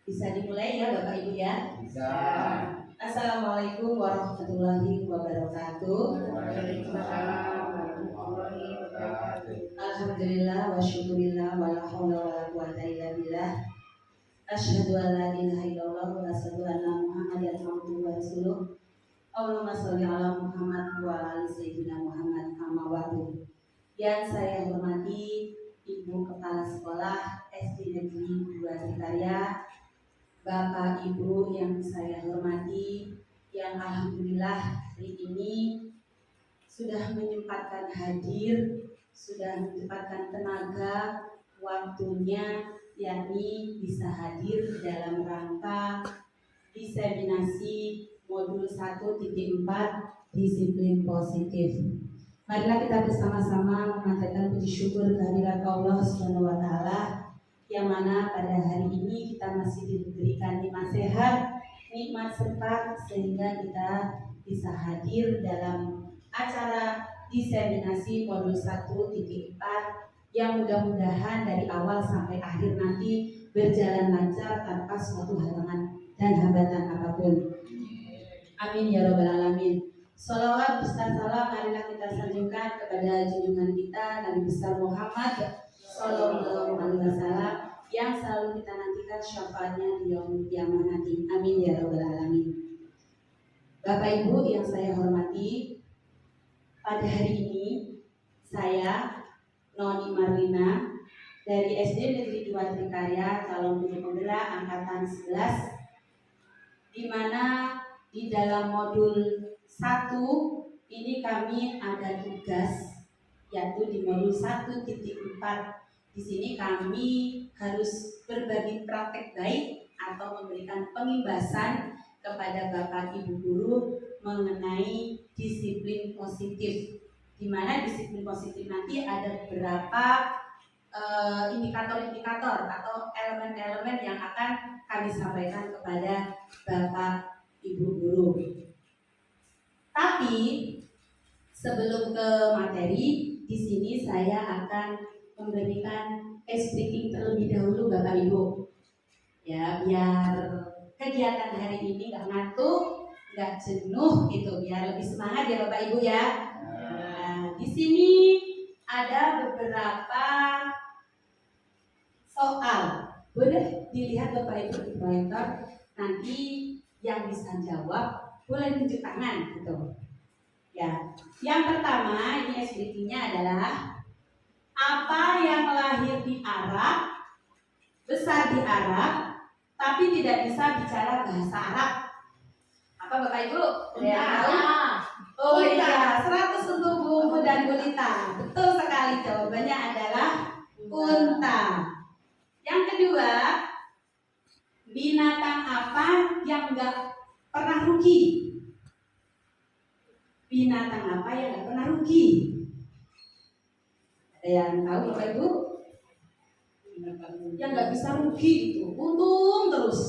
Bisa dimulai ya Bapak Ibu ya? Bisa. Assalamualaikum warahmatullahi wabarakatuh. Waalaikumsalam warahmatullahi wabarakatuh. Alhamdulillah wa syukurillah wa la haula wa la quwata illa billah. Asyhadu an la ilaha illallah wa asyhadu anna Muhammadan abduhu wa rasuluh. Allahumma sholli ala Muhammad wa ala ali sayyidina Muhammad amma ba'du. Yang saya hormati Ibu Kepala Sekolah SD Negeri 2 Trikarya, Bapak Ibu yang saya hormati, yang alhamdulillah hari ini sudah menyempatkan hadir, sudah menyempatkan tenaga, waktunya, yakni bisa hadir dalam rangka diseminasi modul 1.4 disiplin positif. Marilah kita bersama-sama memanjatkan puji syukur kehadirat Allah Subhanahu wa taala, yang mana pada hari ini kita masih diberikan nikmat sehat, nikmat sempat, sehingga kita bisa hadir dalam acara diseminasi modul 1.4 yang mudah-mudahan dari awal sampai akhir nanti berjalan lancar tanpa suatu halangan dan hambatan apapun. Amin ya robbal alamin. Sholawat beserta salam marilah kita sanjungkan kepada junjungan kita Nabi besar Muhammad Sallallahu Alaihi Wasallam yang selalu kita nantikan syafaatnya di yaumul kiamah nanti. Amin ya robbal alamin. Bapak Ibu yang saya hormati, pada hari ini saya Noni Marlina dari SD Negeri 2 Trikarya, calon guru penggerak angkatan 11, di mana di dalam modul 1 ini kami ada tugas, yaitu di modul 1.4. Di sini kami harus berbagi praktek baik atau memberikan pengimbasan kepada Bapak Ibu guru mengenai disiplin positif. Di mana disiplin positif nanti ada beberapa indikator-indikator atau elemen-elemen yang akan kami sampaikan kepada Bapak Ibu guru. Tapi sebelum ke materi, di sini saya akan memberikan speaking terlebih dahulu Bapak Ibu. Ya, biar kegiatan hari ini nggak ngantuk, nggak jenuh gitu, biar lebih semangat ya Bapak Ibu ya. Nah, di sini ada beberapa soal. Boleh dilihat Bapak Ibu di proyektor. Nanti yang bisa jawab boleh tunjuk tangan gitu. Ya. Yang pertama ini SBT-nya adalah apa yang lahir di Arab, besar di Arab, tapi tidak bisa bicara bahasa Arab. Apa Bapak Ibu? Udah tahu? Oh iya, 100 untuk Bu dan Bu Lita. Betul sekali, jawabannya adalah unta. Yang kedua, binatang apa yang enggak pernah rugi? Binatang apa yang enggak pernah rugi? Ada yang tahu Bapak Ibu? Yang enggak bisa rugi gitu, untung terus.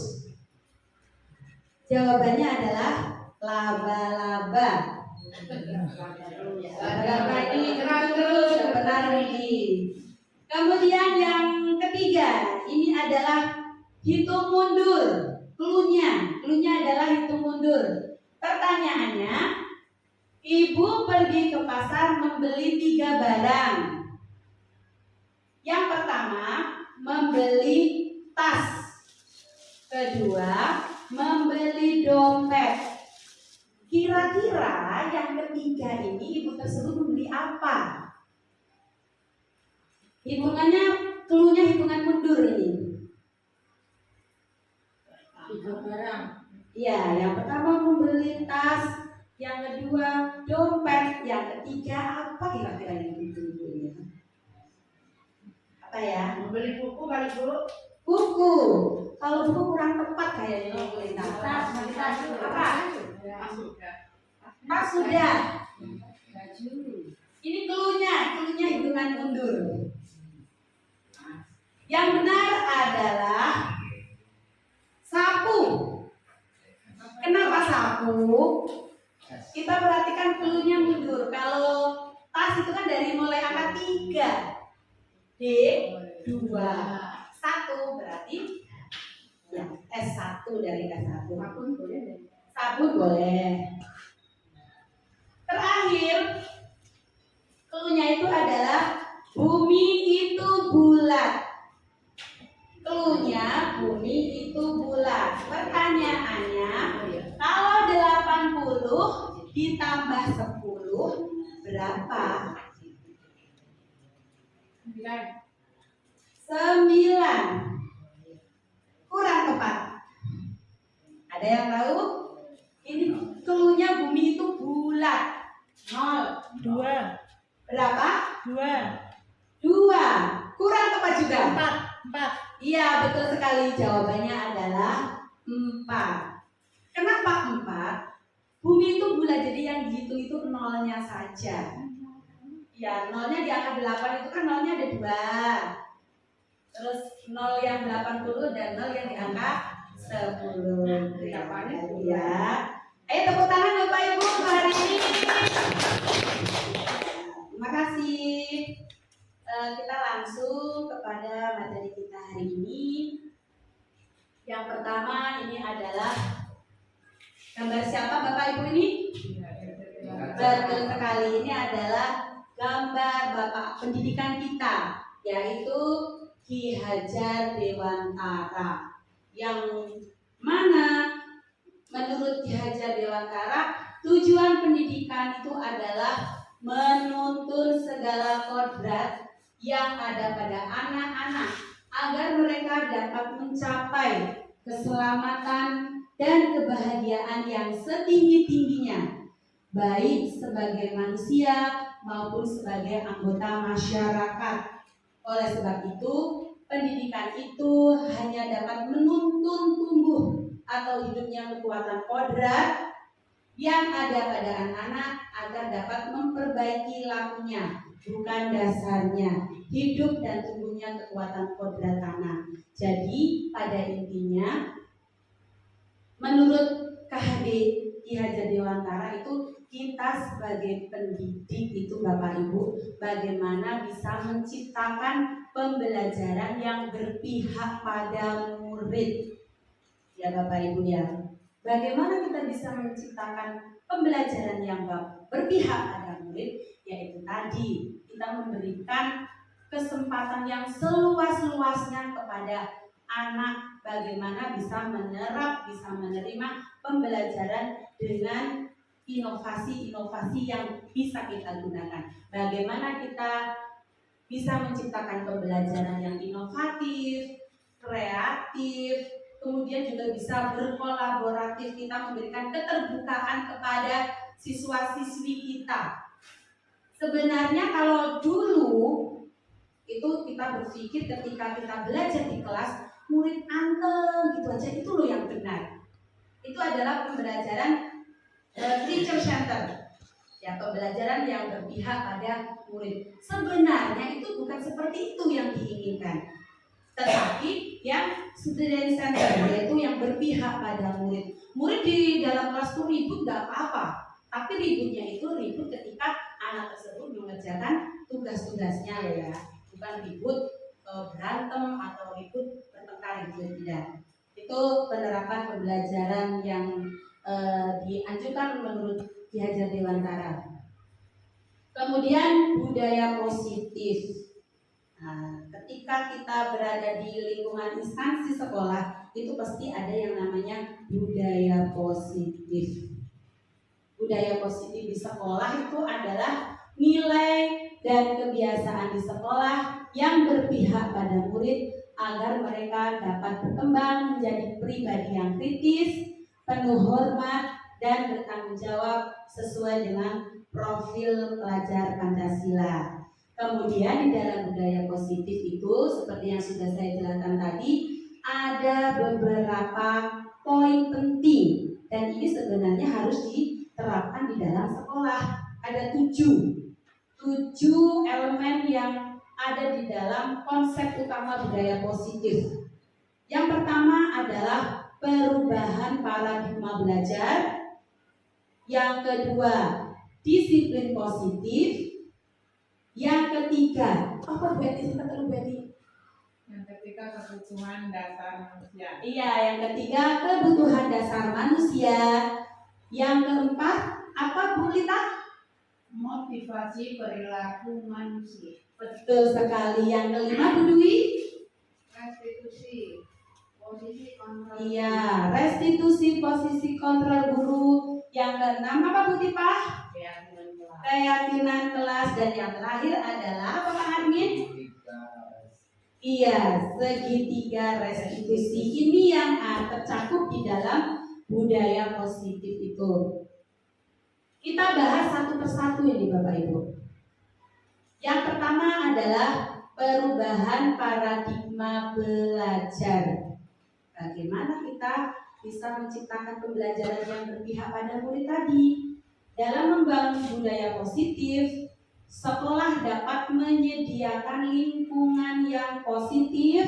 Jawabannya adalah laba-laba. Laba-laba ini terus pernah rugi. Kemudian yang ketiga, ini adalah hitung mundur. Cluenya adalah hitung mundur. Pertanyaannya, Ibu pergi ke pasar membeli 3 barang. Yang pertama, membeli tas. Kedua, membeli dompet. Kira-kira yang ketiga ini ibu tersebut membeli apa? Hitungannya, cluenya hitungan mundur ini. 3 barang. Iya, yang pertama membeli tas, yang kedua dompet, yang ketiga apa kira-kira yang ditunggunya? Apa ya? Membeli buku kali Bu. Buku. Kalau buku kurang tepat kayaknya membeli tas. Apa? Tas sudah. Ini cluenya hitungan mundur. Yang benar adalah sapu. Kenapa sapu? Kita perhatikan cluenya mundur. Kalau tas itu kan dari mulai angka 3, D 2, 1 berarti ya, udah ringkas satu. Sabun boleh deh. Sabun boleh. Terakhir, clue-nya itu adalah bumi itu bulat. Clue-nya bumi itu bulat. Pertanyaannya, kalau 80 ditambah 10 berapa? 9. Kurang tepat. Ada yang tahu? Ini clue-nya bumi itu bulat. 0. 2. Berapa? 2. 2. Kurang tepat juga. 4. Iya, betul sekali. Jawabannya adalah 4. Kenapa 4? Bumi itu bulat, jadi yang dihitung itu nolnya saja. Ya, nolnya di angka 8 itu kan nolnya ada 2. Terus 0 yang 80 dan 0 yang di angka 10. Ya. Ayo tepuk tangan Bapak Ibu hari ini. Terima kasih. Kita langsung kepada materi kita hari ini. Yang pertama ini adalah gambar siapa Bapak Ibu ini? Betul sekali, ini adalah gambar Bapak pendidikan kita, yaitu Ki Hajar Dewantara. Yang mana menurut Ki Hajar Dewantara tujuan pendidikan itu adalah menuntun segala kodrat yang ada pada anak-anak agar mereka dapat mencapai keselamatan dan kebahagiaan yang setinggi-tingginya, baik sebagai manusia maupun sebagai anggota masyarakat. Oleh sebab itu, pendidikan itu hanya dapat menuntun tumbuh atau hidupnya kekuatan kodrat yang ada pada anak-anak agar dapat memperbaiki lakunya, bukan dasarnya, hidup dan tumbuhnya kekuatan kodrat anak. Jadi pada intinya, menurut KHD Ki Hajar Dewantara itu, kita sebagai pendidik itu Bapak Ibu, bagaimana bisa menciptakan pembelajaran yang berpihak pada murid. Ya Bapak Ibu ya. Bagaimana kita bisa menciptakan pembelajaran yang berpihak pada murid? Yaitu tadi, kita memberikan kesempatan yang seluas-luasnya kepada anak, bagaimana bisa menyerap, bisa menerima pembelajaran dengan inovasi-inovasi yang bisa kita gunakan. Bagaimana kita bisa menciptakan pembelajaran yang inovatif, kreatif, kemudian juga bisa berkolaboratif, kita memberikan keterbukaan kepada siswa-siswi kita. Sebenarnya kalau dulu itu kita berpikir ketika kita belajar di kelas, murid anteng gitu aja, itu loh yang benar. Itu adalah pembelajaran teacher center, ya, pembelajaran yang berpihak pada murid. Sebenarnya itu bukan seperti itu yang diinginkan, tetapi yang student center, yaitu yang berpihak pada murid. Murid di dalam kelas itu ribut nggak apa-apa, tapi ributnya itu ribut ketika anak tersebut mengerjakan tugas-tugasnya ya, bukan ribut berantem atau ribut bertengkar gitu, tidak. Itu penerapan pembelajaran yang dianjurkan menurut Ki Hajar Dewantara. Kemudian budaya positif. Nah, ketika kita berada di lingkungan instansi sekolah, itu pasti ada yang namanya budaya positif. Budaya positif di sekolah itu adalah nilai dan kebiasaan di sekolah yang berpihak pada murid agar mereka dapat berkembang menjadi pribadi yang kritis, penuh hormat, dan bertanggung jawab sesuai dengan profil pelajar Pancasila. Kemudian di dalam budaya positif itu, seperti yang sudah saya jelaskan tadi, ada beberapa poin penting, dan ini sebenarnya harus diterapkan di dalam sekolah. Ada 7 elemen yang ada di dalam konsep utama budaya positif. Yang pertama adalah perubahan paradigma belajar. Yang kedua, disiplin positif. Yang ketiga, apa Betty? Yang ketiga kebutuhan dasar manusia. Iya, yang ketiga kebutuhan dasar manusia. Yang keempat apa Bu Lita? Motivasi perilaku manusia. Betul sekali. Yang kelima Bu Dwi? Restitusi posisi kontrol. Iya, restitusi posisi kontrol guru. Yang keenam apa Bu Tipa? Keyakinan kelas. Dan yang terakhir adalah apa Pak Armin? Iya, segitiga restitusi. Ini yang tercakup di dalam budaya positif itu. Kita bahas satu persatu ini Bapak Ibu. Yang pertama adalah perubahan paradigma belajar. Bagaimana kita bisa menciptakan pembelajaran yang berpihak pada murid tadi. Dalam membangun budaya positif, sekolah dapat menyediakan lingkungan yang positif,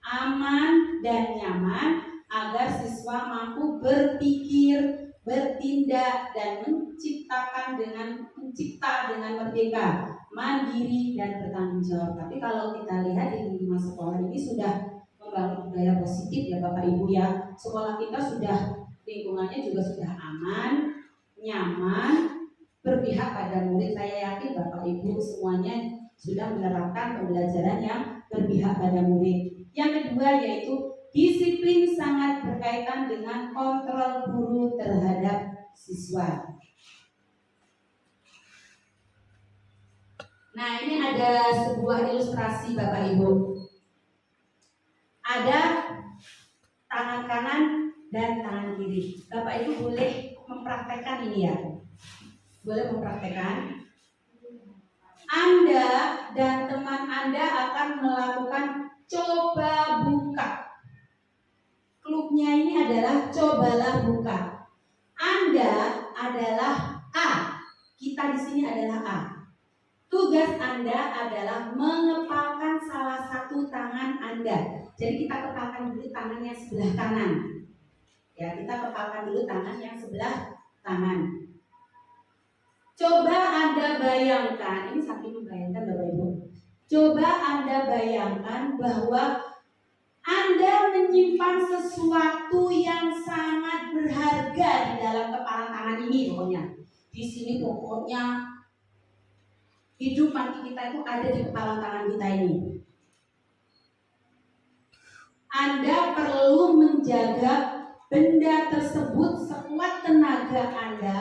aman, dan nyaman agar siswa mampu berpikir, bertindak, dan mencipta dengan merdeka, mandiri, dan bertanggung jawab. Tapi kalau kita lihat di lingkungan sekolah ini sudah membangun budaya positif ya Bapak Ibu ya. Sekolah kita sudah lingkungannya juga sudah aman, nyaman, berpihak pada murid. Saya yakin Bapak Ibu semuanya sudah menerapkan pembelajaran yang berpihak pada murid. Yang kedua yaitu disiplin sangat berkaitan dengan kontrol guru terhadap siswa. Nah, ini ada sebuah ilustrasi Bapak Ibu. Ada tangan kanan dan tangan kiri. Bapak Ibu boleh mempraktekkan ini ya. Boleh mempraktekkan. Anda dan teman Anda akan melakukan coba buka. Klubnya ini adalah cobalah buka. Anda adalah A. Kita di sini adalah A. Tugas Anda adalah mengepalkan salah satu tangan Anda. Jadi kita kepalkan dulu tangan yang sebelah kanan. Ya, kita kepalkan dulu tangan yang sebelah kanan. Coba Anda bayangkan, ini sambil membayangkan Bapak Ibu. Coba Anda bayangkan bahwa Anda menyimpan sesuatu yang sangat berharga di dalam kepala tangan ini pokoknya. Di sini pokoknya hidup mati kita itu ada di kepala tangan kita ini. Anda perlu menjaga benda tersebut sekuat tenaga Anda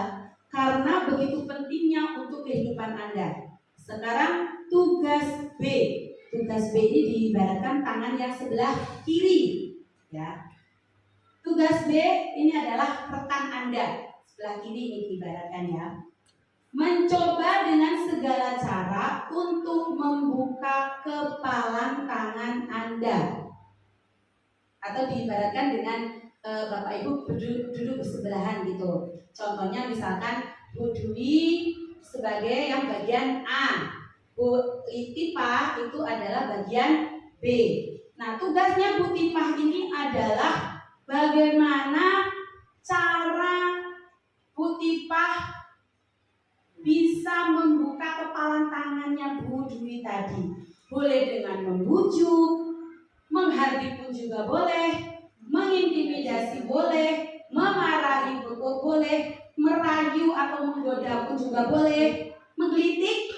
karena begitu pentingnya untuk kehidupan Anda. Sekarang tugas B. Tugas B ini diibaratkan tangan yang sebelah kiri. Ya. Tugas B ini adalah rekan Anda. Sebelah kiri ini diibaratkan ya. Mencoba dengan segala cara untuk membuka kepalan tangan Anda. Atau diibaratkan dengan Bapak Ibu duduk bersebelahan gitu. Contohnya misalkan Bu Dwi sebagai yang bagian A, Bu Tipah itu adalah bagian B. Nah, tugasnya Bu Tipah ini adalah bagaimana cara Bu Tipah bisa membuka kepalan tangannya Bu Dwi tadi. Boleh dengan membujuk, menghardik pun juga boleh, mengintimidasi boleh, memarahi boleh, merayu atau menggoda pun juga boleh, menggelitik.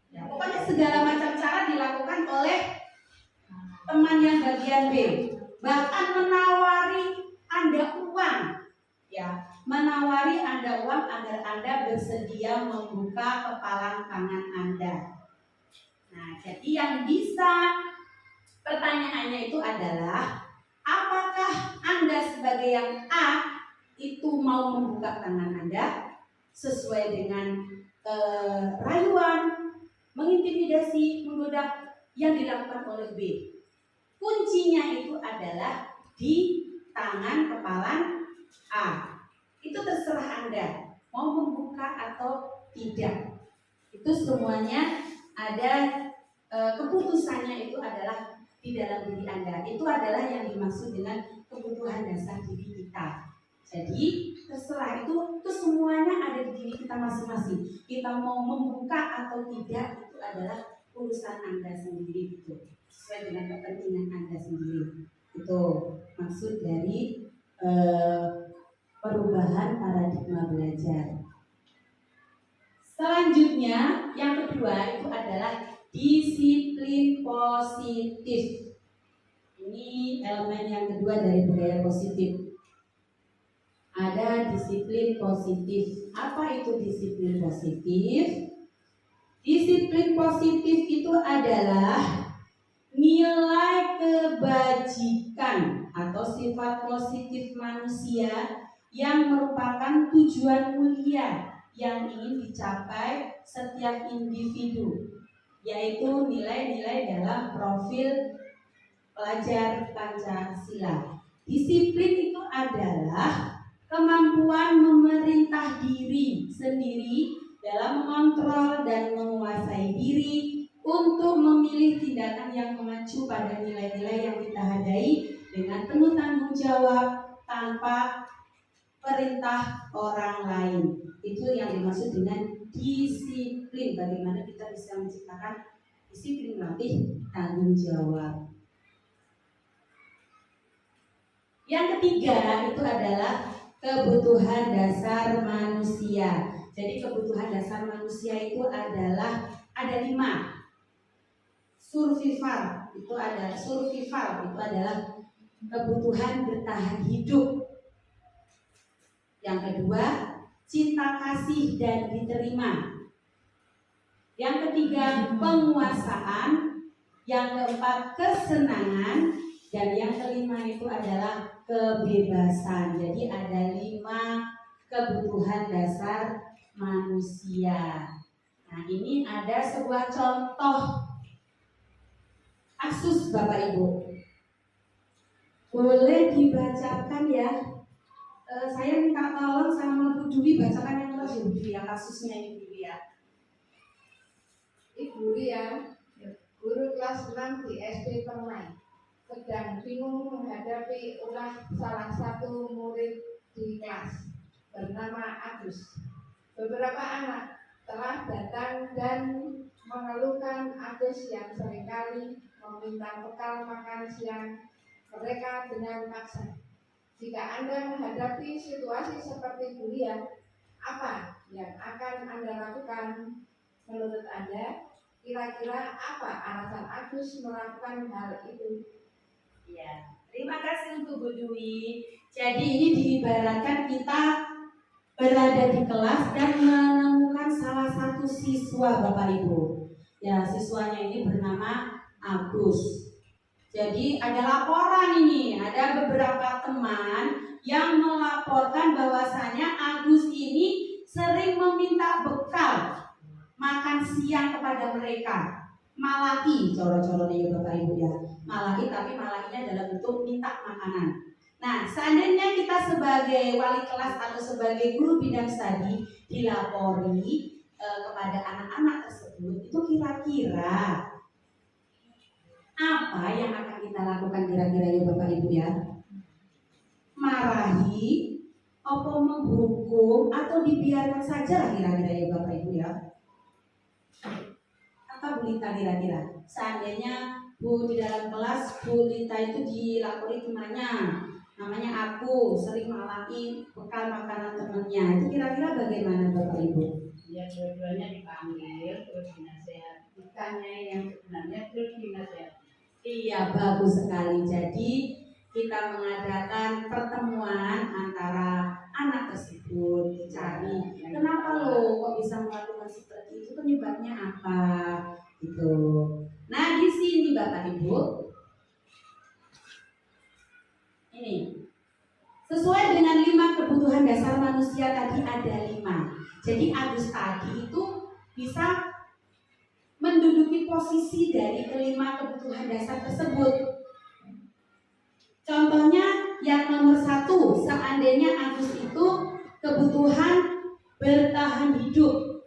Ya, pokoknya segala macam cara dilakukan oleh teman yang bagian B. Bahkan menawari Anda uang. Ya, menawari Anda uang agar Anda bersedia membuka kepalan tangan Anda. Nah, jadi yang bisa pertanyaannya itu adalah apakah Anda sebagai yang A itu mau membuka tangan Anda sesuai dengan rayuan, mengintimidasi, menggoda yang dilakukan oleh B. Kuncinya itu adalah di tangan kepalan A. Itu terserah Anda mau membuka atau tidak. Itu semuanya ada keputusannya itu adalah di dalam diri Anda. Itu adalah yang dimaksud dengan kebutuhan dasar diri kita. Jadi terserah itu semuanya ada di diri kita masing-masing. Kita mau membuka atau tidak itu adalah urusan Anda sendiri gitu. sesuai dengan kepentingan Anda sendiri. Itu maksud dari perubahan paradigma belajar. Selanjutnya, yang kedua itu adalah disiplin positif. Ini elemen yang kedua dari budaya positif. Ada disiplin positif. Apa itu disiplin positif? Disiplin positif itu adalah nilai kebajikan atau sifat positif manusia yang merupakan tujuan mulia yang ingin dicapai setiap individu, yaitu nilai-nilai dalam profil pelajar Pancasila. Disiplin itu adalah kemampuan memerintah diri sendiri dalam mengontrol dan menguasai diri untuk memilih tindakan yang mengacu pada nilai-nilai yang kita hadai dengan penuh tanggung jawab tanpa perintah orang lain. Itu yang dimaksud dengan disiplin. Bagaimana kita bisa menciptakan disiplin melatih tanggung jawab. Yang ketiga itu adalah kebutuhan dasar manusia. Jadi kebutuhan dasar manusia itu adalah ada 5. Survival itu adalah kebutuhan bertahan hidup. Yang kedua, cinta kasih dan diterima. Yang ketiga, penguasaan. Yang keempat, kesenangan. Dan yang kelima itu adalah kebebasan. Jadi ada 5 kebutuhan dasar manusia. Nah, ini ada sebuah contoh kasus Bapak Ibu. Boleh dibacakan ya. Saya minta tolong sama Bu Dwi bacakan yang kelas Bu Dwi ya, kasusnya ini Bu Dwi ya. Ibu Ria, guru kelas 6 di SD Permai, sedang bingung menghadapi ulah salah satu murid di kelas bernama Agus. Beberapa anak telah datang dan mengeluhkan Agus yang seringkali meminta bekal makan siang mereka dengan paksa. Jika Anda menghadapi situasi seperti Bulia, apa yang akan Anda lakukan? Menurut Anda, kira-kira apa alasan Agus melakukan hal itu? Ya, terima kasih untuk Bu Dwi. Jadi ini diibaratkan kita berada di kelas dan menemukan salah satu siswa Bapak Ibu. Ya, siswanya ini bernama Agus. Jadi ada laporan ini, ada beberapa teman yang melaporkan bahwasanya Agus ini sering meminta bekal makan siang kepada mereka. Malaki, coro-coronya Bapak Ibu ya. Malaki, tapi malakinya dalam bentuk minta makanan. Nah, seandainya kita sebagai wali kelas atau sebagai guru bidang studi dilapori kepada anak-anak tersebut, itu kira-kira apa yang akan kita lakukan kira-kira ya Bapak Ibu ya? Marahi, apa menghukum, atau dibiarkan saja lah kira-kira ya Bapak Ibu ya? Apa Bu Lita kira-kira? Seandainya Bu di dalam kelas, Bu Lita itu dilapori temannya, namanya aku sering malaki bekal makanan temannya. Itu kira-kira bagaimana Bapak Ibu? Ya, dua-duanya dipanggil terus dinasehati. Ditanya yang sebenarnya terus dinasehati. Iya, bagus sekali. Jadi kita mengadakan pertemuan antara anak tersebut, dicari kenapa lo kok bisa melakukan seperti itu, penyebabnya apa gitu. Nah, di sini Bapak Ibu, ini sesuai dengan 5 kebutuhan dasar manusia tadi ada 5. Jadi Agus tadi itu bisa menduduki posisi dari kelima kebutuhan dasar tersebut. Contohnya yang nomor 1, seandainya Agus itu kebutuhan bertahan hidup.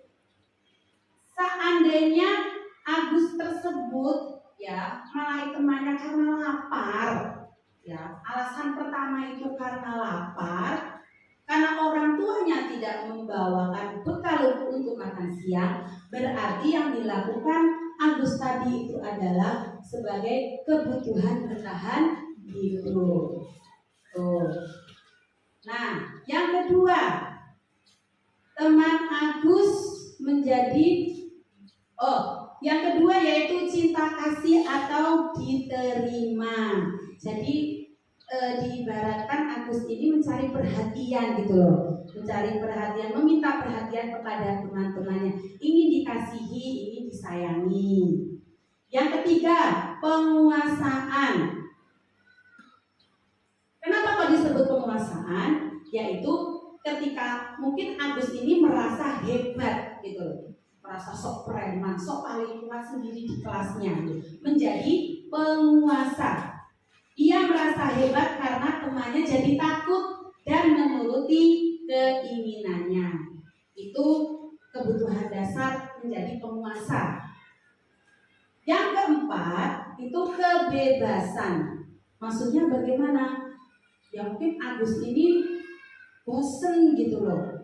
Seandainya Agus tersebut ya marahi temannya karena lapar, ya alasan pertama itu karena lapar, karena orang tuanya tidak membawakan bekal untuk makan siang, berarti yang dilakukan Agus tadi itu adalah sebagai kebutuhan bertahan hidup. Tuh. Nah, yang kedua, teman Agus menjadi yang kedua yaitu cinta kasih atau diterima. Jadi diibaratkan Agus ini mencari perhatian gitu loh, mencari perhatian, meminta perhatian kepada teman-temannya. Ini dikasihi, ini disayangi. Yang ketiga, penguasaan. Kenapa kok disebut penguasaan? Yaitu ketika mungkin Agus ini merasa hebat gitu loh, merasa sok preman, sok paling kuat sendiri di kelasnya, menjadi penguasa. Ia merasa hebat karena temannya jadi takut dan menuruti keinginannya. Itu kebutuhan dasar menjadi penguasa. Yang keempat itu kebebasan. Maksudnya bagaimana? Ya mungkin Agus ini bosen gitu loh.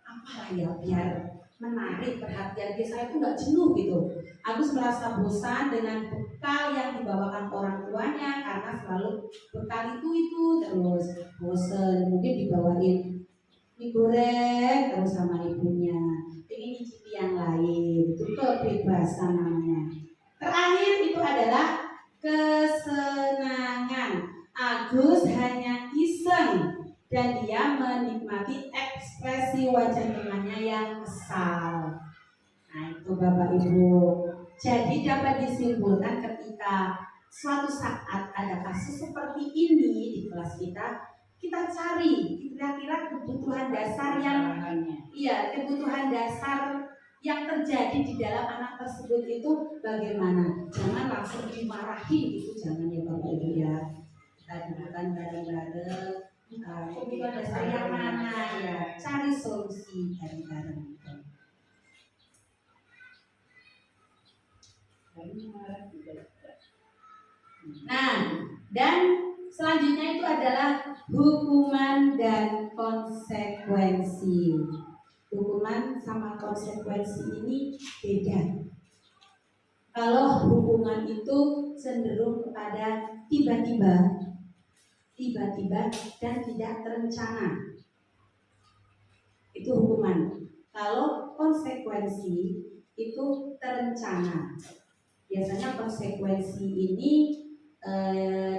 Apa ya biar menarik perhatian dia, saya itu nggak jenuh gitu. Agus merasa bosan dengan bekal yang dibawakan orang tuanya karena selalu bekal itu terus bosan. Mungkin dibawain mie goreng terus sama ibunya, ingin nyicipi yang lain. Itu kebebasan namanya. Terakhir itu adalah kesenangan. Agus hanya iseng dan dia menikmati ekspresi wajah temannya yang kesal. Nah itu Bapak Ibu. Jadi dapat disimpulkan ketika suatu saat ada kasus seperti ini di kelas kita cari kira-kira kebutuhan dasar kebutuhan dasar yang terjadi di dalam anak tersebut itu bagaimana. Jangan langsung dimarahi gitu, jangan ya Bapak Ibu ya. Kita dudukkan bareng-bareng. Kebutuhan dasar yang mana ya, cari solusi bareng-bareng. Nah, dan selanjutnya itu adalah hukuman dan konsekuensi. Hukuman sama konsekuensi ini beda. Kalau hukuman itu cenderung kepada tiba-tiba dan tidak terencana. Itu hukuman. Kalau konsekuensi itu terencana. Biasanya konsekuensi ini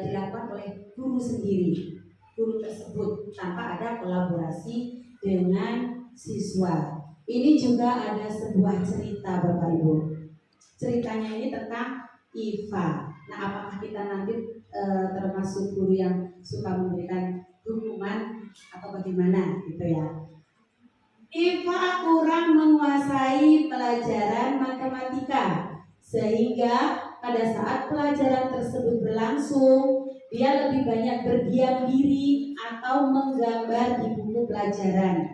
dilakukan oleh guru sendiri, guru tersebut tanpa ada kolaborasi dengan siswa. Ini juga ada sebuah cerita Bapak Ibu. Ceritanya ini tentang Iva. Nah, apakah kita nanti termasuk guru yang suka memberikan hukuman atau bagaimana gitu ya? Iva kurang menguasai pelajaran matematika sehingga pada saat pelajaran tersebut berlangsung dia lebih banyak berdiam diri atau menggambar di buku pelajaran.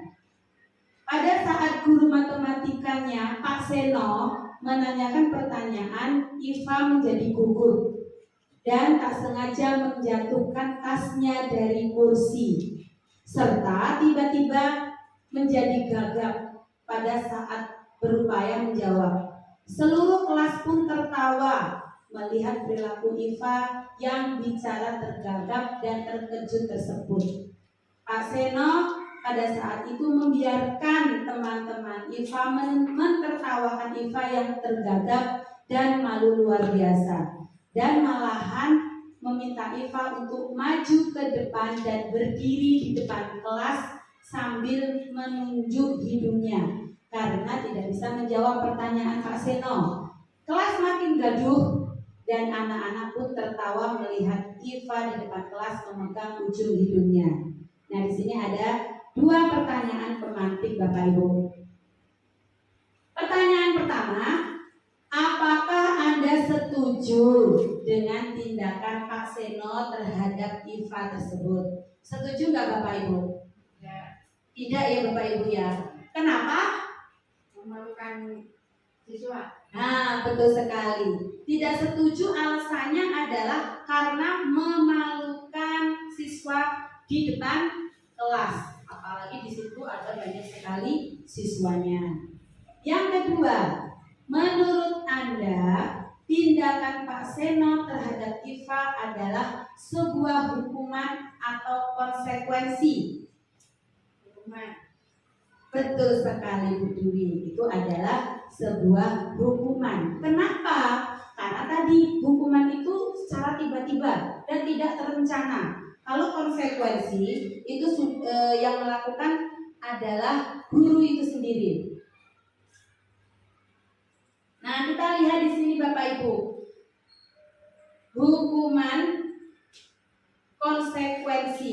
Pada saat guru matematikanya Pak Seno menanyakan pertanyaan, Iva menjadi gugup dan tak sengaja menjatuhkan tasnya dari kursi serta tiba-tiba menjadi gagap pada saat berupaya menjawab. Seluruh kelas pun tertawa melihat perilaku Iva yang bicara tergagap dan terkejut tersebut. Pak Seno pada saat itu membiarkan teman-teman Iva mentertawakan Iva yang tergagap dan malu luar biasa, dan malahan meminta Iva untuk maju ke depan dan berdiri di depan kelas sambil menunjuk hidungnya karena tidak bisa menjawab pertanyaan Pak Seno. Kelas makin gaduh dan anak-anak pun tertawa melihat Iva di depan kelas memegang ujung hidungnya. Nah, di sini ada dua pertanyaan pemantik Bapak Ibu. Pertanyaan pertama, apakah Anda setuju dengan tindakan Pak Seno terhadap Iva tersebut? Setuju nggak Bapak Ibu? Ya. Tidak ya Bapak Ibu ya. Kenapa? Memalukan siswa. Nah, betul sekali. Tidak setuju alasannya adalah karena memalukan siswa di depan kelas. Apalagi di situ ada banyak sekali siswanya. Yang kedua, menurut Anda tindakan Pak Seno terhadap Iva adalah sebuah hukuman atau konsekuensi. Hukuman. Betul sekali Bu Dwi, itu adalah sebuah hukuman. Kenapa? Karena tadi hukuman itu secara tiba-tiba dan tidak terencana. Kalau konsekuensi itu yang melakukan adalah guru itu sendiri. Nah, kita lihat di sini Bapak Ibu. Hukuman konsekuensi.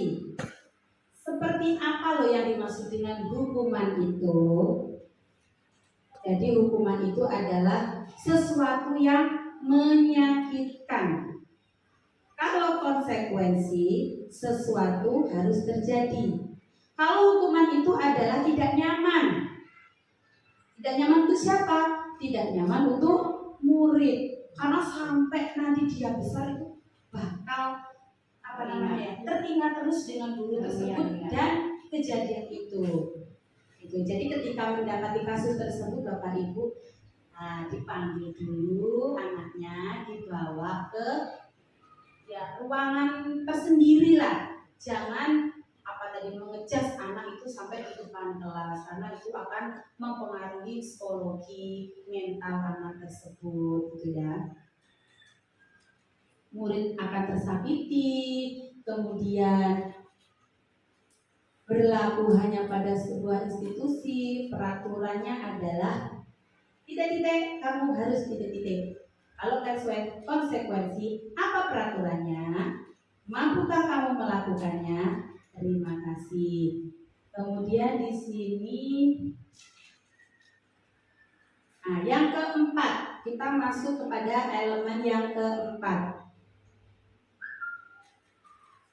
Seperti apa loh yang dimaksud dengan hukuman itu? Jadi hukuman itu adalah sesuatu yang menyakitkan. Kalau konsekuensi, sesuatu harus terjadi. Kalau hukuman itu adalah tidak nyaman. Tidak nyaman untuk siapa? Tidak nyaman untuk murid. Karena sampai nanti dia besar itu bakal teringat terus dengan guru tersebut dan kejadian itu. Jadi ketika mendapati kasus tersebut Bapak Ibu dipanggil dulu anaknya, dibawa ke ruangan tersendiri lah. Jangan mengejas anak itu sampai di depan kelas, karena itu akan mempengaruhi psikologi mental anak tersebut gitu ya. Murid akan tersakiti, kemudian berlaku hanya pada sebuah institusi, peraturannya adalah titik-titik, kamu harus titik-titik. Kalau konsekuensi, apa peraturannya? Mampukah kamu melakukannya? Terima kasih. Kemudian di sini, yang keempat, kita masuk kepada elemen yang keempat.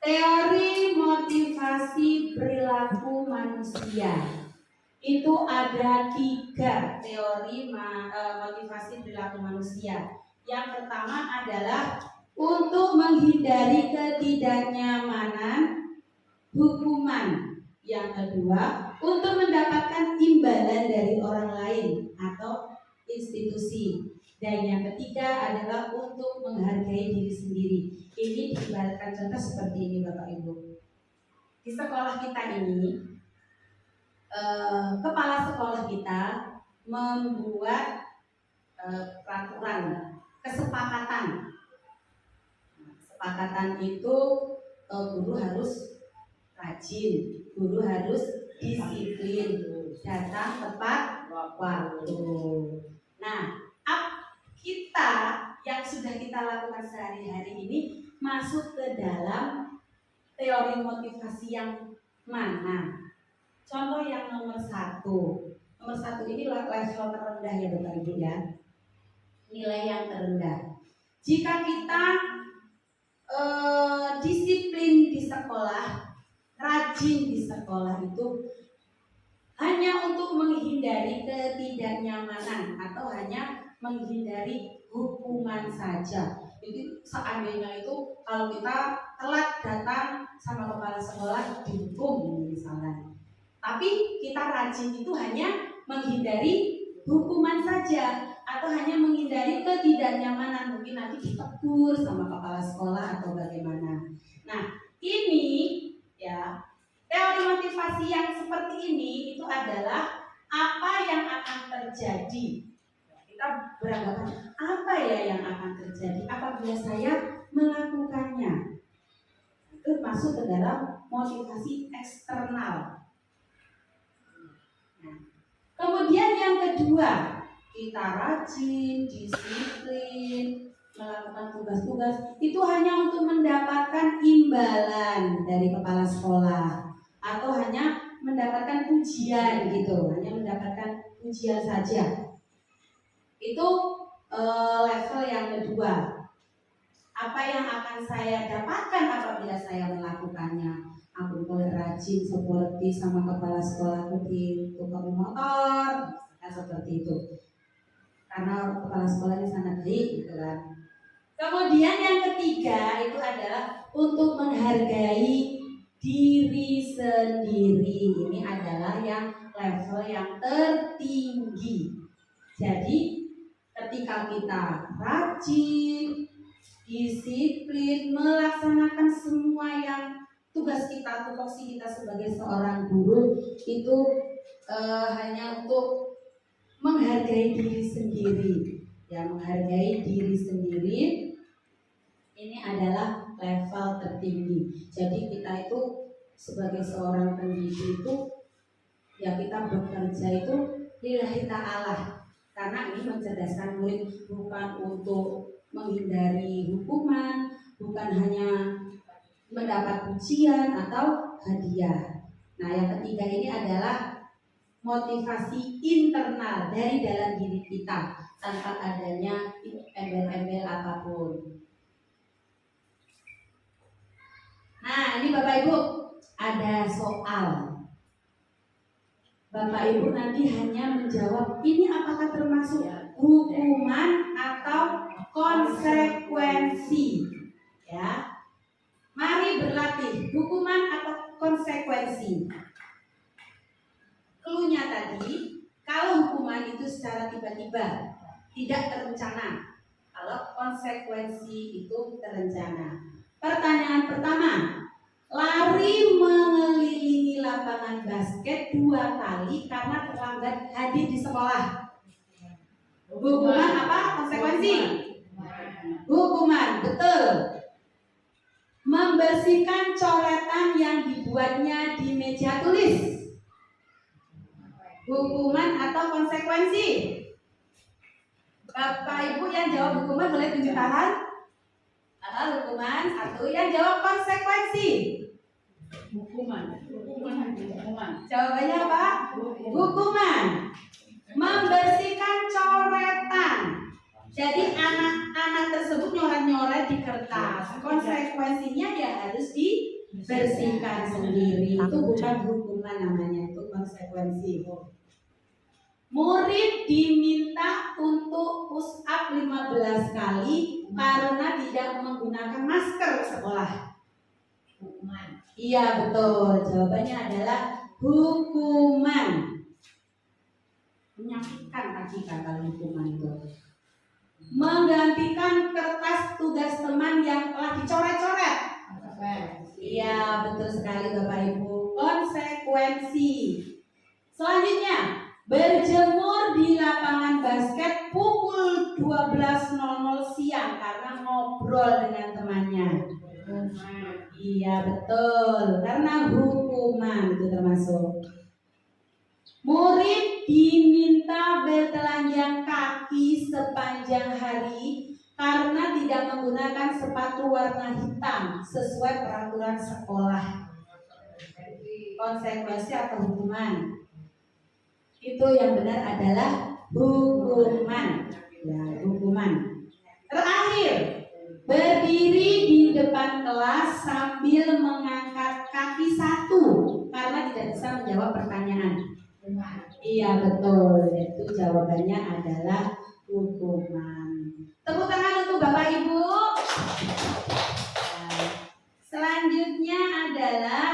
Teori motivasi perilaku manusia. Itu ada 3 teori motivasi perilaku manusia. Yang pertama adalah untuk menghindari ketidaknyamanan hukuman. Yang kedua, untuk mendapatkan imbalan dari orang lain atau institusi. Dan yang ketiga adalah untuk menghargai diri sendiri. Ini diibaratkan contoh seperti ini Bapak Ibu. Di sekolah kita ini, kepala sekolah kita membuat peraturan, kesepakatan. Kesepakatan itu guru harus rajin, guru harus disiplin, datang tepat waktu. Nah, kita yang sudah kita lakukan sehari-hari ini masuk ke dalam teori motivasi yang mana? Contoh yang nomor 1. Nomor 1 ini level terendah ya Bapak Ibu ya. Nilai yang terendah. Jika kita disiplin di sekolah, rajin di sekolah itu hanya untuk menghindari ketidaknyamanan atau hanya menghindari hukuman saja. Jadi seandainya itu kalau kita telat datang sama kepala sekolah dihukum misalnya. Tapi kita rajin itu hanya menghindari hukuman saja atau hanya menghindari ketidaknyamanan, mungkin nanti ditegur sama kepala sekolah atau bagaimana. Nah, ini ya teori motivasi yang seperti ini itu adalah apa yang akan terjadi. Kita beranggapan apa ya yang akan terjadi apabila saya melakukannya. Itu masuk ke dalam motivasi eksternal. Nah, kemudian yang kedua, kita rajin, disiplin, melakukan tugas-tugas itu hanya untuk mendapatkan imbalan dari kepala sekolah atau hanya mendapatkan pujian gitu, hanya mendapatkan pujian saja. Itu level yang kedua. Apa yang akan saya dapatkan apabila saya melakukannya? Aku boleh rajin seperti sama kepala sekolahku di tukang motor, seperti itu. Karena kepala sekolah di sana negeri, gitu kan. Kemudian yang ketiga itu adalah untuk menghargai diri sendiri. Ini adalah yang level yang tertinggi. Jadi ketika kita rajin, disiplin, melaksanakan semua yang tugas kita, tupoksi kita sebagai seorang guru itu hanya untuk menghargai diri sendiri. Ya, menghargai diri sendiri ini adalah level tertinggi. Jadi kita itu sebagai seorang pendidik itu ya kita bekerja itu lillahi ta'ala, karena ini mencerdaskan murid, bukan untuk menghindari hukuman, bukan hanya mendapat pujian atau hadiah. Nah, yang ketiga ini adalah motivasi internal dari dalam diri kita tanpa adanya embel-embel apapun. Nah, ini Bapak Ibu ada soal. Bapak Ibu nanti hanya menjawab ini apakah termasuk hukuman atau konsekuensi. Ya, mari berlatih hukuman atau konsekuensi. Cluenya tadi, kalau hukuman itu secara tiba-tiba, tidak terencana. Kalau konsekuensi itu terencana. Pertanyaan pertama, lari mengelilingi lapangan basket 2 kali karena terlambat hadir di sekolah. Hukuman apa? Konsekuensi? Hukuman, betul. Membersihkan coretan yang dibuatnya di meja tulis. Hukuman atau konsekuensi? Bapak Ibu yang jawab hukuman boleh tunjuk tangan. Hukuman. Satu yang jawab konsekuensi. Hukuman. Jawabannya apa? Hukuman. Membersihkan coretan. Jadi anak-anak tersebut nyoret-nyoret di kertas. Konsekuensinya ya harus dibersihkan sendiri. Itu bukan hukuman namanya, itu konsekuensi. Murid diminta untuk push up 15 kali karena tidak menggunakan masker di sekolah. Hukuman. Iya, betul. Jawabannya adalah hukuman. Menyakitkan kaki kalau hukuman itu. Menggantikan kertas tugas teman yang telah dicoret-coret. Iya, betul sekali Bapak Ibu. Konsekuensi. Selanjutnya, berjemur di lapangan basket pukul 12.00 siang karena ngobrol dengan temannya. Iya, betul. Karena hukuman itu termasuk. Murid diminta bertelanjang kaki sepanjang hari karena tidak menggunakan sepatu warna hitam sesuai peraturan sekolah. Konsekuensi atau hukuman? Itu yang benar adalah hukuman. Ya, hukuman. Terakhir, berdiri di depan kelas sambil mengangkat kaki satu karena tidak bisa menjawab pertanyaan. Iya, betul. Itu jawabannya adalah hukuman. Tepuk tangan untuk Bapak Ibu. Nah, selanjutnya adalah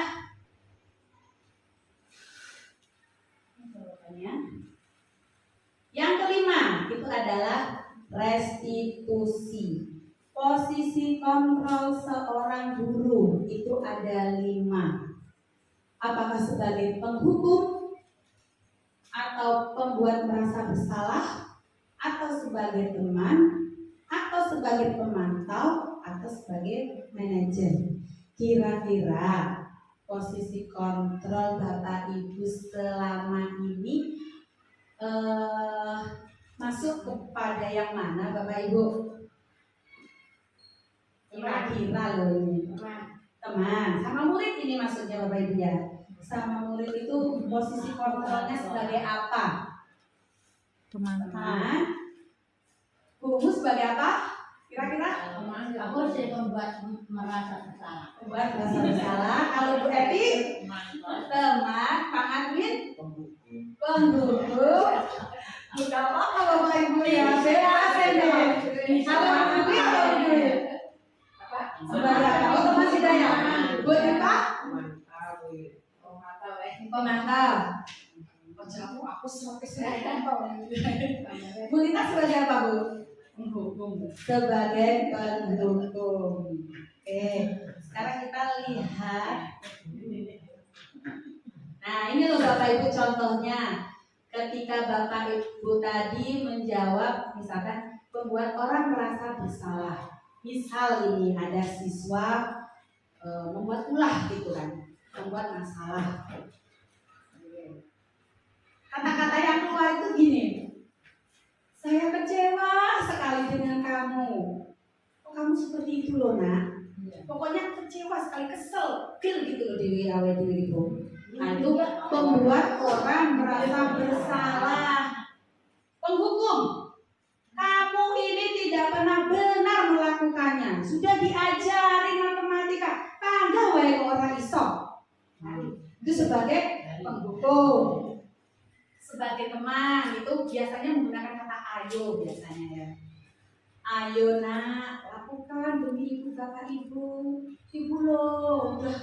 yang kelima, itu adalah restitusi. Posisi kontrol seorang guru itu ada 5. Apakah sebagai penghukum, atau pembuat merasa bersalah, atau sebagai teman, atau sebagai pemantau, atau sebagai manajer. Kira-kira posisi kontrol Bapak Ibu selama ini masuk kepada yang mana Bapak Ibu? Kira-kira loh ini. Teman, sama murid ini maksudnya Bapak Ibu ya. Sama murid itu posisi kontrolnya sebagai apa? Teman. Guru sebagai apa? Kira-kira? Aku sih membuat merasa bersalah. Membuat merasa bersalah. Kalau Bu Epi? Teman. Pak Adwin? Penghukum. Bukan apa Bapak Ibu ya. BASN deh. Kalau Pak Adwin apa Bu? Sebagai apa? Oh, teman Hidayah. Bu Epa? Pemantau. Jamu aku sebagai penghukum. Bu Lita sebagai apa, Bu? Menghukum. Sebagai penghukum. Oke, sekarang kita lihat. Nah, ini loh Bapak Ibu contohnya. Ketika Bapak Ibu tadi menjawab, misalkan membuat orang merasa bersalah. Misal ini ada siswa membuat ulah gitu kan, membuat masalah. Kata-kata yang keluar itu gini, saya kecewa sekali dengan kamu. Kok kamu seperti itu loh nak? Pokoknya kecewa sekali, kesel, gitu loh Dewi Awe Dewi itu. Nah itu membuat orang merasa bersalah. Penghukum, kamu ini tidak pernah benar melakukannya. Sudah diajari matematika, kagak wae orang iso. Itu sebagai penghukum. Sebagai teman itu biasanya menggunakan kata ayo biasanya ya. Ayo nak, lakukan demi ibu bapak ibu. Ibu loh, udah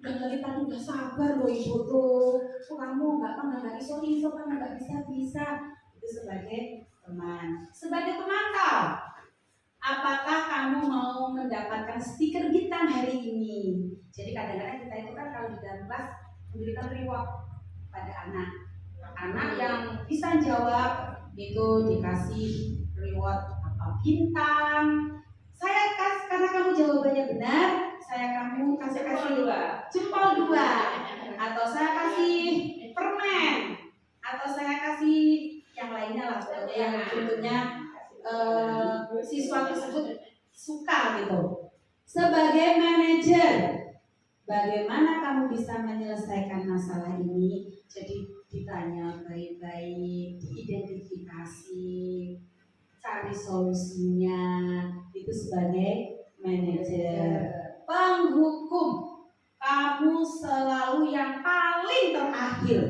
dari tadi udah sabar loh ibu tuh. Kok kamu nggak iso kan nggak bisa. Itu sebagai teman. Sebagai pemantau, apakah kamu mau mendapatkan stiker bintang hari ini? Jadi kadang-kadang kita itu kan kalau di dalam kelas memberikan reward pada anak yang bisa jawab itu dikasih reward apa bintang. Saya kasih karena kamu jawabannya benar, kamu kasih jempol 2 atau saya kasih permen atau saya kasih yang lainnya lah pokoknya yang tentunya siswa tersebut suka gitu. Sebagai manajer, bagaimana kamu bisa menyelesaikan masalah ini? Jadi ditanya baik-baik, diidentifikasi, cari solusinya. Itu sebagai manajer. Penghukum, kamu selalu yang paling terakhir.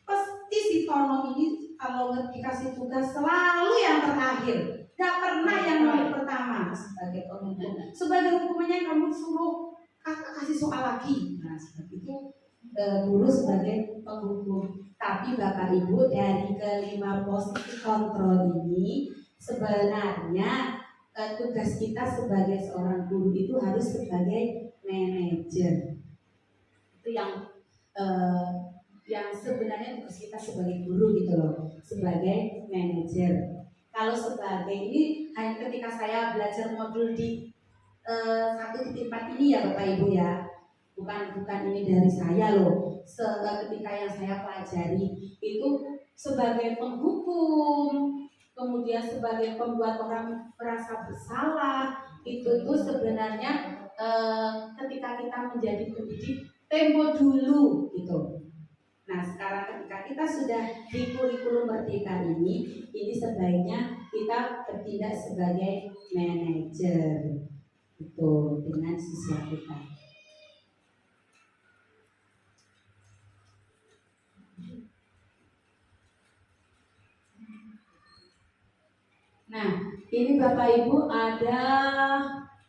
Pasti si Tono ini kalau dikasih tugas selalu yang terakhir, gak pernah yang nomor pertama. Sebagai penghukum, sebagai hukumannya kamu suruh kakak kasih soal lagi. Nah seperti itu guru sebagai penghukum. Tapi Bapak Ibu dari kelima posisi kontrol ini sebenarnya tugas kita sebagai seorang guru itu harus sebagai manajer. Itu yang sebenarnya tugas kita sebagai guru gitu loh, sebagai manajer. Kalau sebagai ini hanya ketika saya belajar modul di 1.4 ini ya Bapak Ibu ya, bukan ini dari saya loh. Ketika yang saya pelajari itu sebagai penghukum, kemudian sebagai pembuat orang merasa bersalah, itu tuh sebenarnya ketika kita menjadi pendidik tempo dulu gitu. Nah sekarang ketika kita sudah di kurikulum merdeka ini sebaiknya kita bertindak sebagai manajer itu dengan siswa kita. Nah, ini Bapak Ibu ada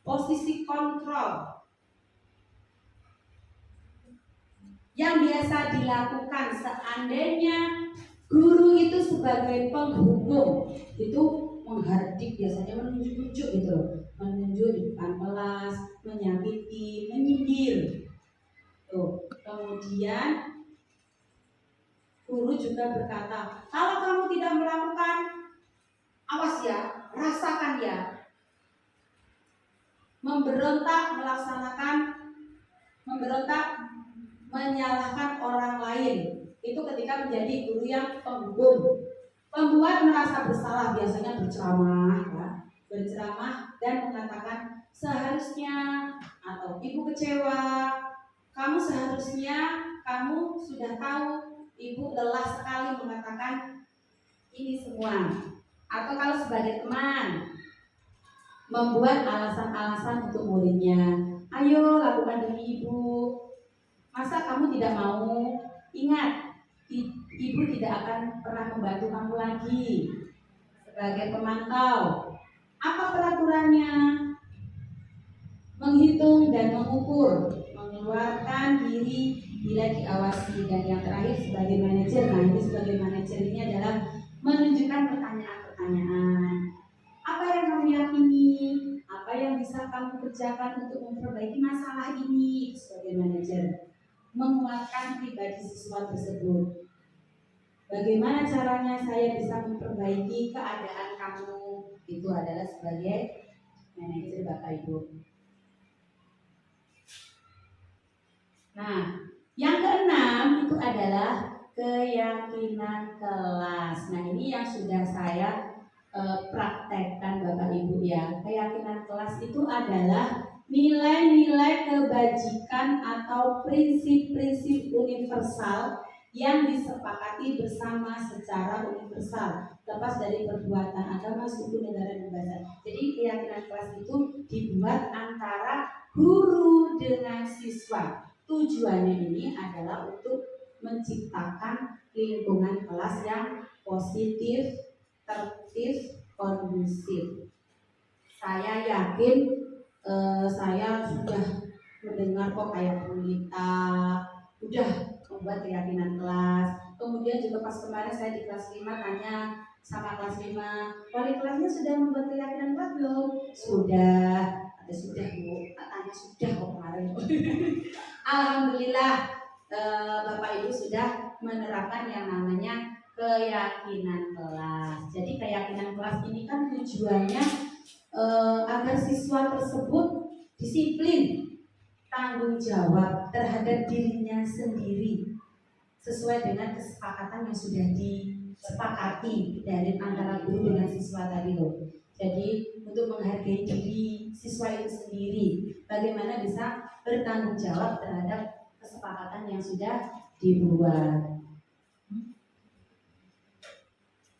posisi kontrol yang biasa dilakukan seandainya guru itu sebagai penghukum itu menghardik, biasanya menunjuk-nunjuk gitu loh, menunjuk di depan kelas, menyakiti, menyindir. Tuh, kemudian guru juga berkata, kalau kamu tidak melakukan, awas ya, rasakan ya. Memberontak, menyalahkan orang lain. Itu ketika menjadi guru yang penghukum. Pembuat merasa bersalah biasanya berceramah dan mengatakan seharusnya atau ibu kecewa, kamu sudah tahu ibu lelah sekali mengatakan ini semua. Atau kalau sebagai teman membuat alasan-alasan untuk muridnya, ayo lakukan demi ibu, masa kamu tidak mau? Ingat, ibu tidak akan pernah membantu kamu lagi. Sebagai pemantau, apa peraturannya? Menghitung dan mengukur, mengeluarkan diri bila diawasi. Dan yang terakhir sebagai manajer. Nah, ini sebagai manajer ini adalah menunjukkan pertanyaan-pertanyaan. Apa yang kamu yakini? Apa yang bisa kamu kerjakan untuk memperbaiki masalah ini? Sebagai manajer, menguatkan pribadi siswa tersebut. Bagaimana caranya saya bisa memperbaiki keadaan kamu? Itu adalah sebagai manajer, Bapak Ibu. Nah, yang keenam itu adalah keyakinan kelas. Nah, ini yang sudah saya praktekkan Bapak Ibu ya. Keyakinan kelas itu adalah nilai-nilai kebajikan atau prinsip-prinsip universal yang disepakati bersama secara universal, lepas dari perbuatan agama, suku, negara, dan bahasa. Jadi keyakinan kelas itu dibuat antara guru dengan siswa. Tujuannya ini adalah untuk menciptakan lingkungan kelas yang positif, tertib, kondusif. Saya yakin saya sudah mendengar kok kayak Pulita udah membuat keyakinan kelas. Kemudian juga pas kemarin saya di kelas 5 tanya sama kelas 5, wali kelasnya sudah membuat keyakinan kelas belum? Sudah. Ada sudah Bu, tanya sudah kok kemarin. Alhamdulillah Bapak Ibu sudah menerapkan yang namanya keyakinan kelas. Jadi keyakinan kelas ini kan tujuannya agar siswa tersebut disiplin, tanggung jawab terhadap dirinya sendiri sesuai dengan kesepakatan yang sudah disepakati dari antara guru dengan siswa tadi loh. Jadi untuk menghargai diri siswa itu sendiri, bagaimana bisa bertanggung jawab terhadap kesepakatan yang sudah dibuat.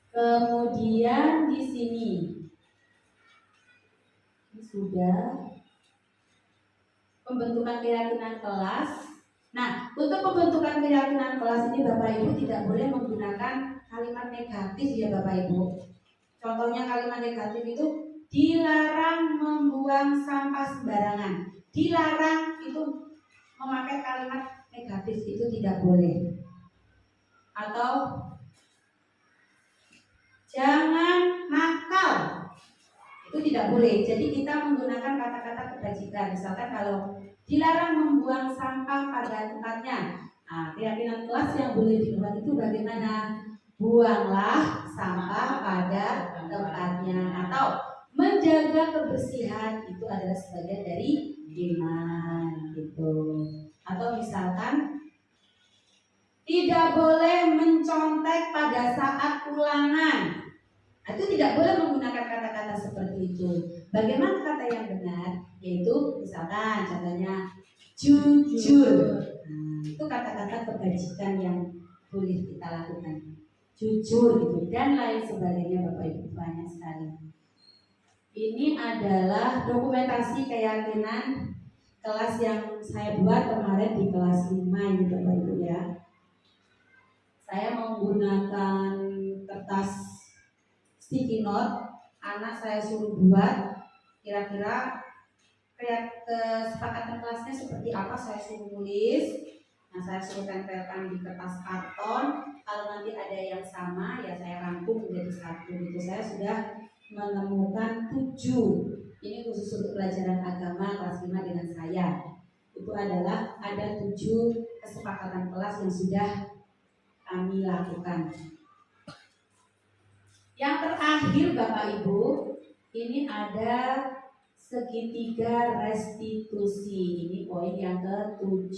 Kemudian di sini sudah pembentukan keyakinan kelas. Nah, untuk pembentukan keyakinan kelas ini Bapak Ibu tidak boleh menggunakan kalimat negatif ya Bapak Ibu. Contohnya kalimat negatif itu dilarang membuang sampah sembarangan. Dilarang itu memakai kalimat negatif, itu tidak boleh. Atau jangan nakal, itu tidak boleh. Jadi kita menggunakan kata-kata kebajikan. Misalkan kalau dilarang membuang sampah pada tempatnya. Nah, keyakinan kelas yang boleh dibuat itu bagaimana? Buanglah sampah pada tempatnya. Atau menjaga kebersihan, itu adalah sebagian dari iman gitu. Atau misalkan tidak boleh mencontek pada saat ulangan. Itu tidak boleh menggunakan kata-kata seperti itu. Bagaimana kata yang benar? Yaitu misalkan contohnya jujur. Nah, itu kata-kata kebajikan yang boleh kita lakukan. Jujur gitu dan lain sebagainya Bapak Ibu, banyak sekali. Ini adalah dokumentasi keyakinan kelas yang saya buat kemarin di kelas 5 ini Bapak Ibu ya. Saya menggunakan kertas sticky note, anak saya suruh buat kira-kira kesepakatan kelasnya seperti apa, saya suruh nulis. Nah, saya suruh tempelkan di kertas karton. Kalau nanti ada yang sama ya saya rangkum menjadi satu gitu. Saya sudah menemukan 7. Ini khusus untuk pelajaran agama kelas 5 dengan saya. Itu adalah ada 7 kesepakatan kelas yang sudah kami lakukan. Yang terakhir Bapak Ibu, ini ada segitiga restitusi. Ini poin yang ke-7.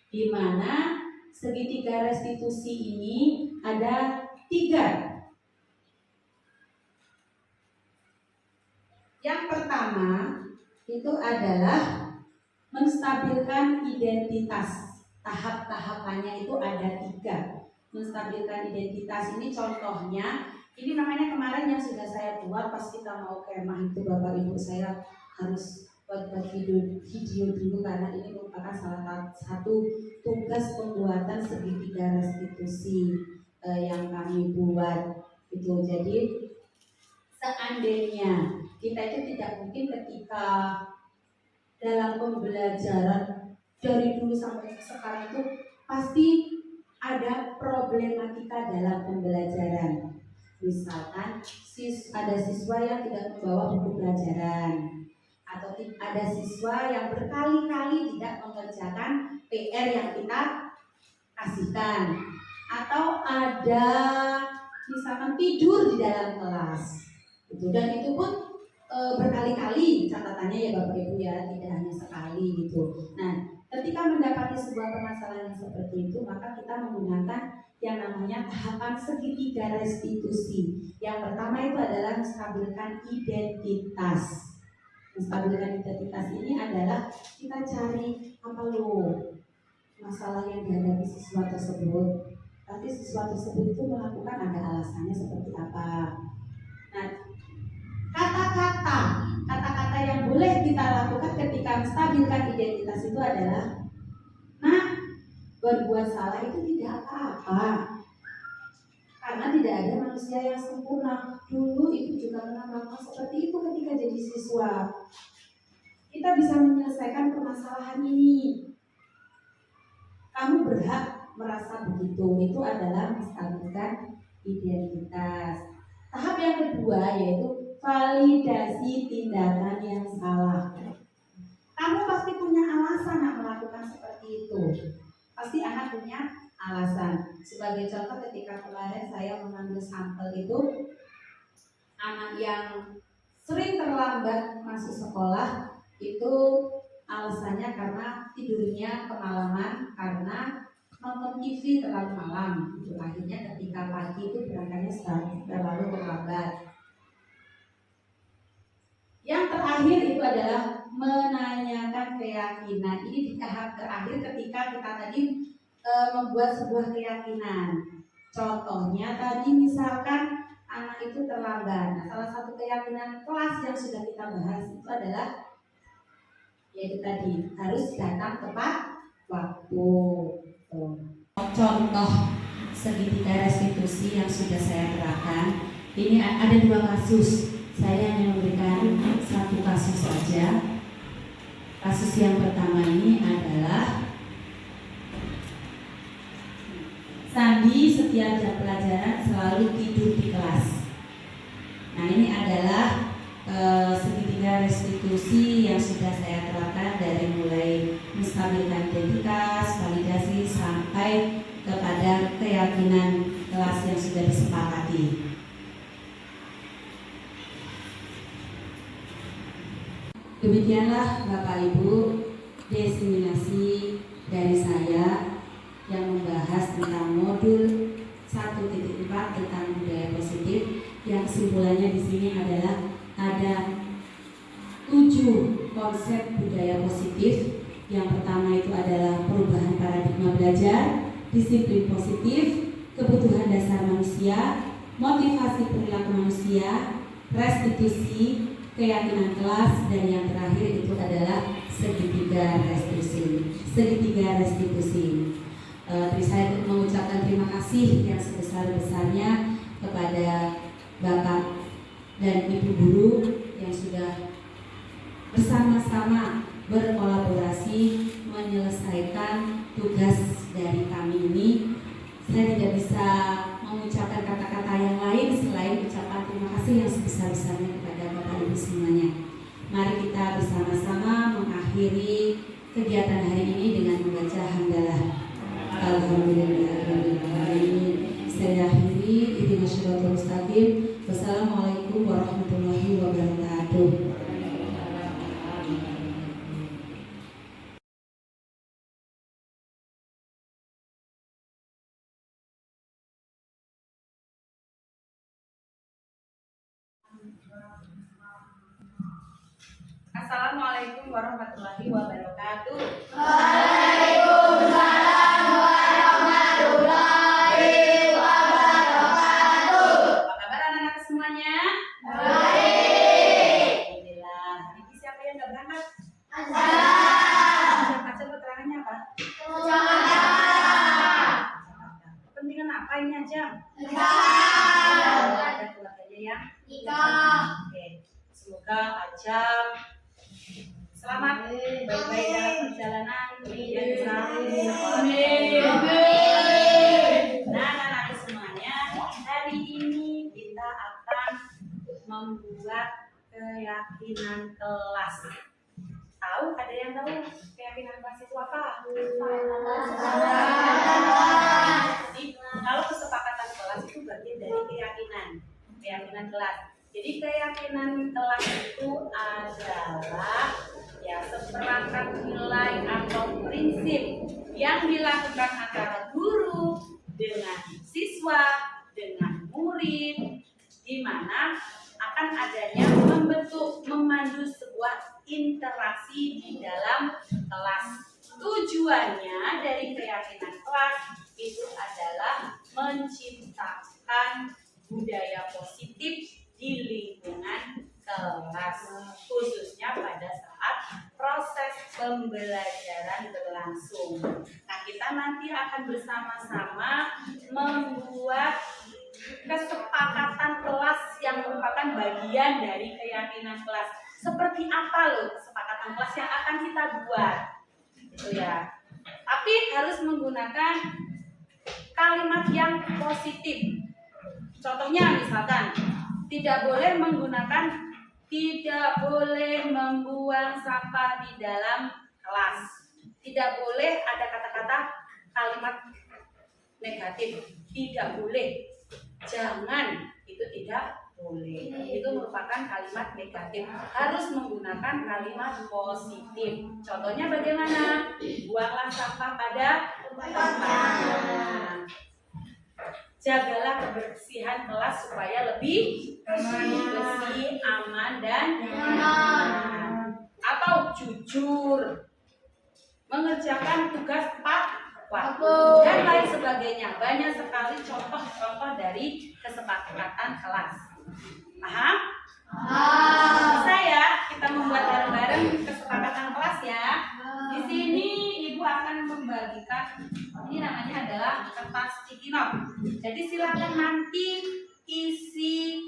Di mana segitiga restitusi ini ada 3. Yang pertama itu adalah menstabilkan identitas. Tahap-tahapannya itu ada 3. Menstabilkan identitas ini contohnya, ini namanya kemarin yang sudah saya buat pas kita mau kemah itu Bapak Ibu, saya harus buat video dulu karena ini merupakan salah satu tugas pembuatan segitiga restitusi yang kami buat itu. Jadi seandainya kita itu tidak mungkin ketika dalam pembelajaran dari dulu sampai sekarang itu pasti ada problematika dalam pembelajaran. Misalkan ada siswa yang tidak membawa buku pelajaran, atau ada siswa yang berkali-kali tidak mengerjakan PR yang kita kasihkan, atau ada misalkan tidur di dalam kelas gitu. Dan itu pun berkali-kali catatannya ya Bapak Ibu ya, tidak hanya sekali gitu. Nah, ketika mendapati sebuah permasalahan yang seperti itu, maka kita menggunakan yang namanya tahapan segitiga restitusi. Yang pertama itu adalah menstabilkan identitas. Menstabilkan identitas ini adalah kita cari apa loh masalah yang dihadapi siswa tersebut. Tapi siswa tersebut itu melakukan ada alasannya seperti apa. Nah, kata-kata yang boleh kita lakukan ketika menstabilkan identitas itu adalah, nah, berbuat salah itu tidak apa-apa, karena tidak ada manusia yang sempurna. Dulu itu juga pernah melakukan seperti itu ketika jadi siswa. Kita bisa menyelesaikan permasalahan ini. Kamu berhak merasa begitu. Itu adalah menstabilkan identitas. Tahap yang kedua yaitu validasi tindakan yang salah. Kamu pasti punya alasan nak melakukan seperti itu. Pasti anak punya alasan. Sebagai contoh, ketika kemarin saya mengambil sampel itu, anak yang sering terlambat masuk sekolah itu alasannya karena tidurnya kemalaman karena nonton TV terlalu malam. Itu akhirnya ketika pagi itu berangkatnya terlalu terlambat. Yang terakhir itu adalah menanyakan keyakinan. Ini di tahap terakhir ketika kita tadi membuat sebuah keyakinan. Contohnya tadi misalkan anak itu terlambat. Nah, salah satu keyakinan kelas yang sudah kita bahas itu adalah yaitu tadi harus datang tepat waktu. Contoh segitiga restitusi yang sudah saya terapkan, ini ada 2 kasus. Saya hanya memberikan 1 kasus saja. Kasus yang pertama ini adalah Sandi setiap jam pelajaran selalu tidur di kelas. Nah, ini adalah segitiga restitusi yang sudah saya terapkan dari mulai menstabilkan identitas, validasi sampai kepada keyakinan kelas yang sudah disepakati. Demikianlah Bapak Ibu diseminasi dari saya yang membahas tentang modul 1.4 tentang budaya positif, yang kesimpulannya di sini adalah ada 7 konsep budaya positif. Yang pertama itu adalah perubahan paradigma belajar, disiplin positif, kebutuhan dasar manusia, motivasi perilaku manusia, restitusi, keyakinan kelas, dan yang terakhir itu adalah segitiga restitusi. Saya mengucapkan terima kasih yang sebesar-besarnya kepada Bapak dan Ibu guru yang sudah bersama-sama berkolaborasi menyelesaikan tugas dari kami ini. Saya tidak bisa mengucapkan kata-kata yang lain selain ucapan terima kasih yang sebesar-besarnya kepada Bapak Ibu semuanya. Mari kita bersama-sama mengakhiri kegiatan hari ini dengan membaca hamdalah. Alhamdulillahirrahmanirrahim. Saya akhiri ihdinas siratal mustaqim. Wassalamualaikum warahmatullahi wabarakatuh. Assalamualaikum warahmatullahi wabarakatuh. Waalaikumsalam warahmatullahi wabarakatuh. Apa kabar anak-anak semuanya? Baik. Alhamdulillah. Ini siapa yang gak berangkat? Azam. Acem keterangannya apa? Jakarta. Kepentingan apa ini Acem? Nikah. Ada keluarganya yang Nikah. Oke. Semoga Acem selamat baik-baik dalam perjalanan, kemudian keyakinan kelas. Tahu? Ada yang tahu keyakinan kelas itu apa? Jadi kalau kesepakatan kelas itu bagian dari keyakinan kelas. Jadi keyakinan kelas itu adalah ya seperangkat nilai atau prinsip yang dilakukan antara guru dengan siswa dengan murid, di mana akan adanya memandu sebuah interaksi di dalam kelas. Tujuannya dari keyakinan kelas itu adalah menciptakan budaya positif di lingkungan kelas, khususnya pada saat proses pembelajaran berlangsung. Nah, kita nanti akan bersama-sama membuat kesepakatan kelas yang merupakan bagian dari keyakinan kelas. Seperti apa loh kesepakatan kelas yang akan kita buat? Itu ya. Tapi harus menggunakan kalimat yang positif. Contohnya misalkan tidak boleh membuang sampah di dalam kelas. Tidak boleh ada kata-kata kalimat negatif. Tidak boleh. Jangan, itu tidak boleh. Itu merupakan kalimat negatif. Harus menggunakan kalimat positif. Contohnya bagaimana? Buanglah sampah pada tempatnya. Jagalah kebersihan kelas supaya lebih bersih, aman, dan nyaman. Atau jujur, mengerjakan tugas tepat waktu, dan lain sebagainya. Banyak sekali contoh-contoh dari kesepakatan kelas. Paham? Bisa ya kita membuat bareng-bareng kesepakatan kelas ya. Di sini ibu akan membagikan, ini namanya adalah kertas sticky note. Jadi silakan nanti isi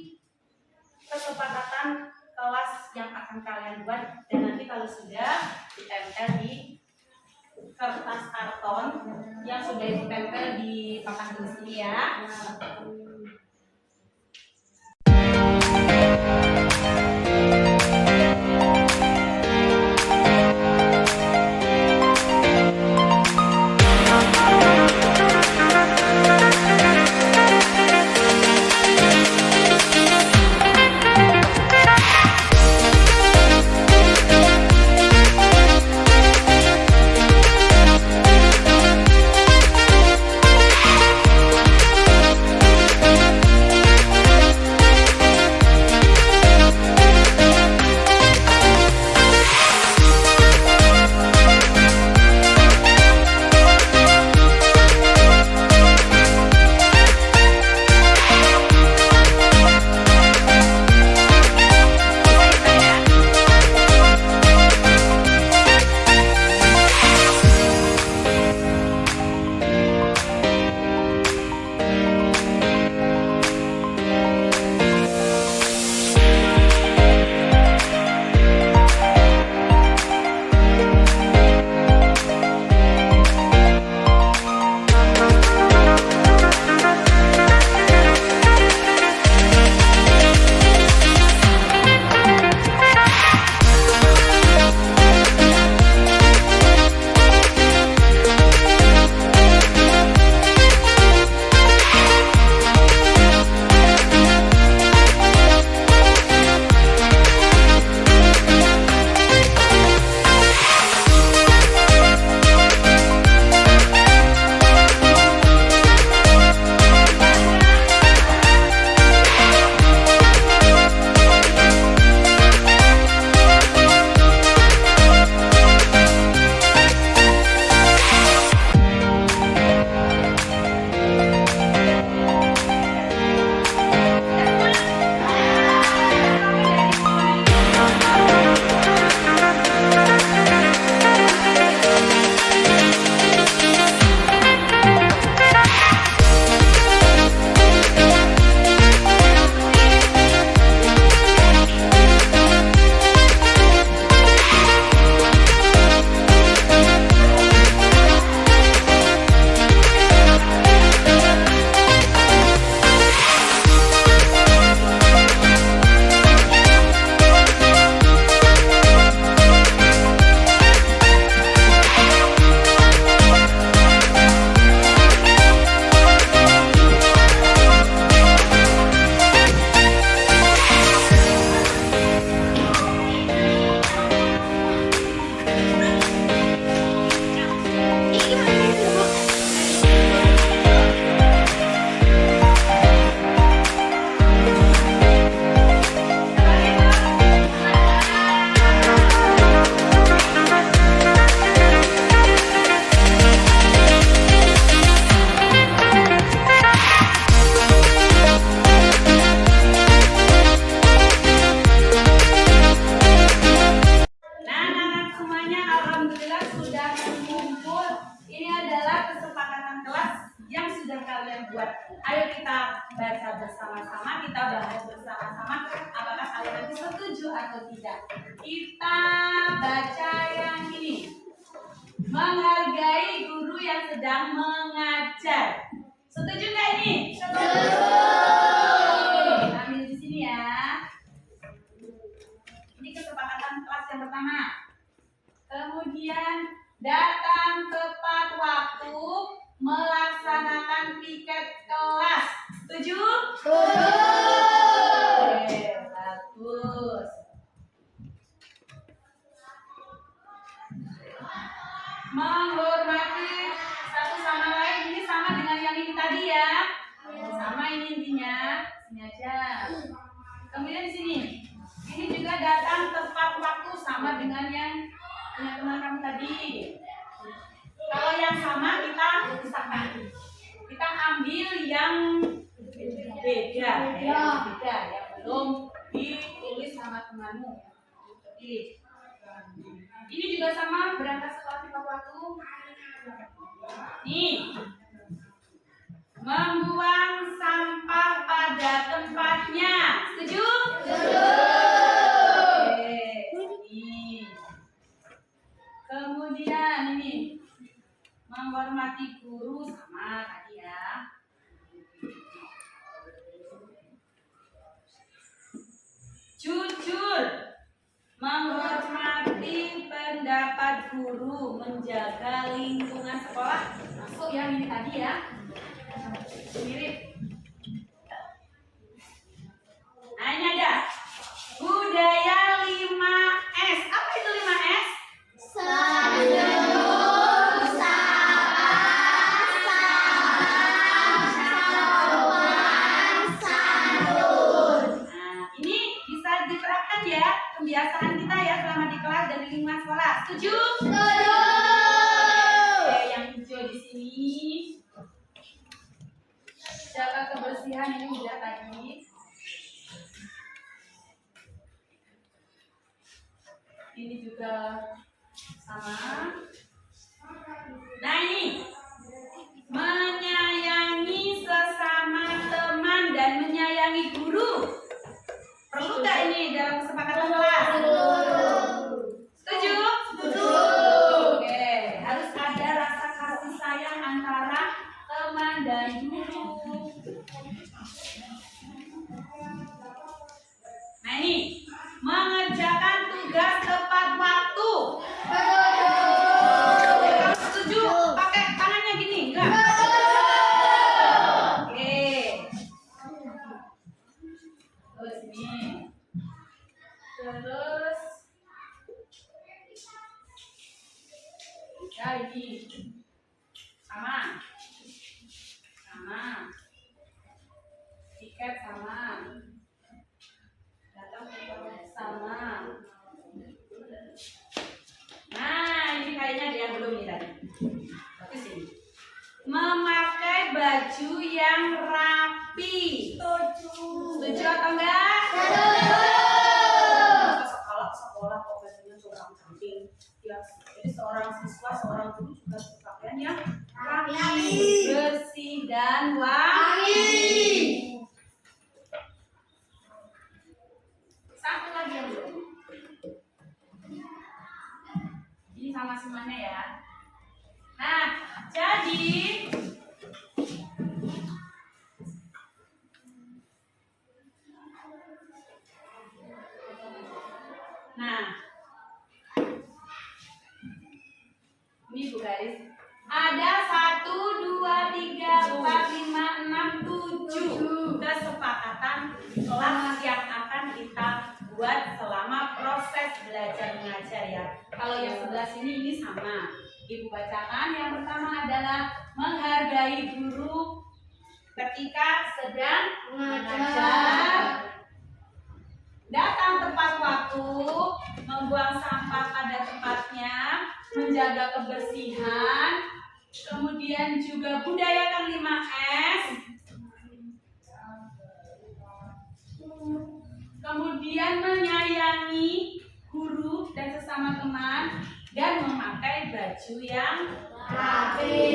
kesepakatan kelas yang akan kalian buat, dan nanti kalau sudah ditempel di kertas karton yang sudah ditempel di papan tulis ini ya. sudah kalian buat. Ayo kita baca bersama-sama, kita bahas bersama-sama. Apakah kalian nanti setuju atau tidak? Kita baca yang ini. Menghargai guru yang sedang mengajar. Setuju nggak ini? Setuju. Kita ambil di sini ya. Ini kesepakatan kelas yang pertama. Kemudian datang tepat waktu, melaksanakan piket kelas. Setuju? Setuju. Oke, bagus. Menghormati satu sama lain, ini sama dengan yang ini tadi ya. Sama ini intinya, sini aja. Kemudian di sini, ini juga datang tepat waktu, sama dengan yang punya teman kamu tadi. Kalau yang sama kita pisahkan. Kita ambil yang beda, yang belum ditulis sama temanmu. Pilih. Ini juga sama, berangkat sekolah tepat waktu. Nih, membuang sampah pada tempatnya. Setuju? Setuju. Oke, ini. Kemudian ini, menghormati guru sama tadi ya. Jujur, menghormati pendapat guru, menjaga lingkungan sekolah. Masuk yang ini tadi ya. Mirip. Nah ini ada budaya 5S. Apa itu 5S? Senyum, sabar, sabar, sopan, santun. Nah, ini bisa diterapkan ya, kebiasaan kita ya selama di kelas dan di lingkungan sekolah. Setuju? Setuju. Oke, yang hijau di sini. Jaga kebersihan, ini udah tadi. Ini juga sama. Nah ini, menyayangi sesama teman dan menyayangi guru. Perlu nggak ini dalam kesepakatan kelas? Setuju? Setuju. Oke, harus ada rasa kasih sayang antara teman dan guru. Nah ini, mengerjakan tugas tepat waktu. Kamu setuju? Pakai tangannya gini, enggak? Oke. Terus ini. Terus. Ya ini. Sama. Sama. Tiket sama. Datang sama. Nah, ini kayaknya dia belum nih tadi. Bagus ini. Memakai baju yang rapi. Setuju atau enggak? Sekolah kok bajunya seorang cantik. Ya, jadi seorang siswa, seorang guru juga pakaian yang rapi, bersih dan wangi. Satu lagi yang belum. Ini sama semuanya ya. Nah, jadi ini Bu Garis. Ada 1, 2, 3, 4, 5, 6, 7 kesepakatan kelas yang akan kita buat selama proses belajar mengajar ya. Kalau yang sebelah sini ini sama. Ibu bacakan, yang pertama adalah menghargai guru ketika sedang mengajar, datang tepat waktu, membuang sampah pada tempatnya, menjaga kebersihan, kemudian juga budayakan 5S, kemudian menyayangi guru dan sesama teman, dan memakai baju yang rapi.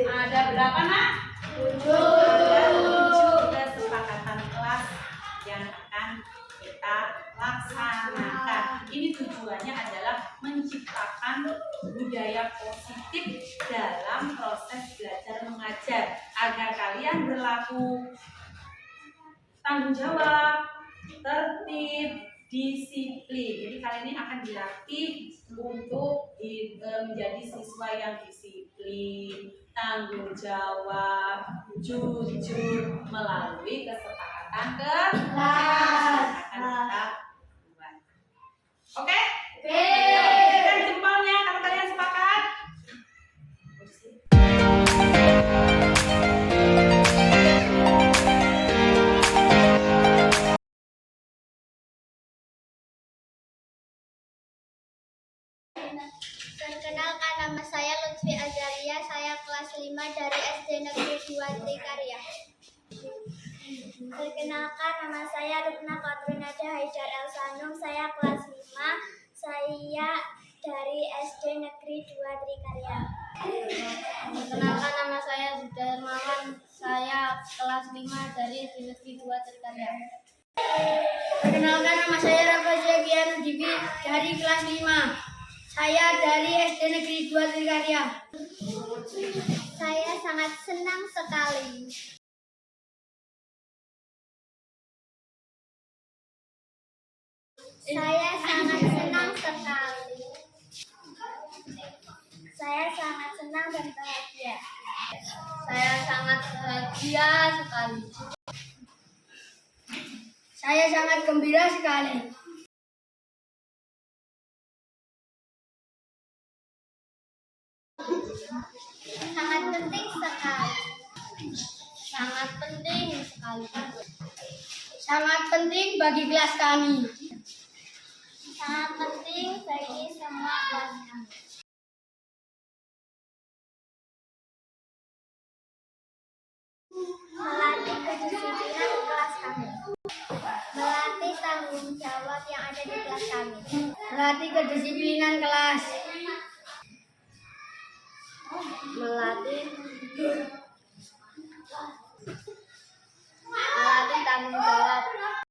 Ada berapa nak? 7. Tujuh kesepakatan kelas yang akan kita laksanakan. Ini tujuannya adalah menciptakan budaya positif dalam proses belajar mengajar agar kalian berlaku tanggung jawab, tertib, disiplin. Jadi kalian ini akan dilatih untuk menjadi siswa yang disiplin, tanggung jawab, jujur melalui kesepakatan kelas akan kita buat. Oke? Berikan jempolnya kalau kalian sepakat. Perkenalkan, nama saya Lutfi Azaria, saya kelas 5 dari SD Negeri 2 Trikarya. Perkenalkan, nama saya Lukna Katrunada Haidar Elsanum, saya kelas 5, saya dari SD Negeri 2 Trikarya. Perkenalkan, nama saya Zuda Hermawan, saya kelas 5 dari SD Negeri 2 Trikarya. Perkenalkan, nama saya Rafa Zakian Dibi dari kelas 5. Saya dari SD Negeri 2 Trikarya. Saya sangat senang sekali. Saya sangat senang sekali. Saya sangat senang dan bahagia. Saya sangat bahagia sekali. Saya sangat gembira sekali. Sangat penting sekali. Sangat penting sekali. Sangat penting bagi kelas kami. Sangat penting bagi semua kelas kami. Melatih kedisiplinan kelas kami. Melatih tanggung jawab yang ada di kelas kami. Melatih kedisiplinan kelas. Melatih tanggung jawab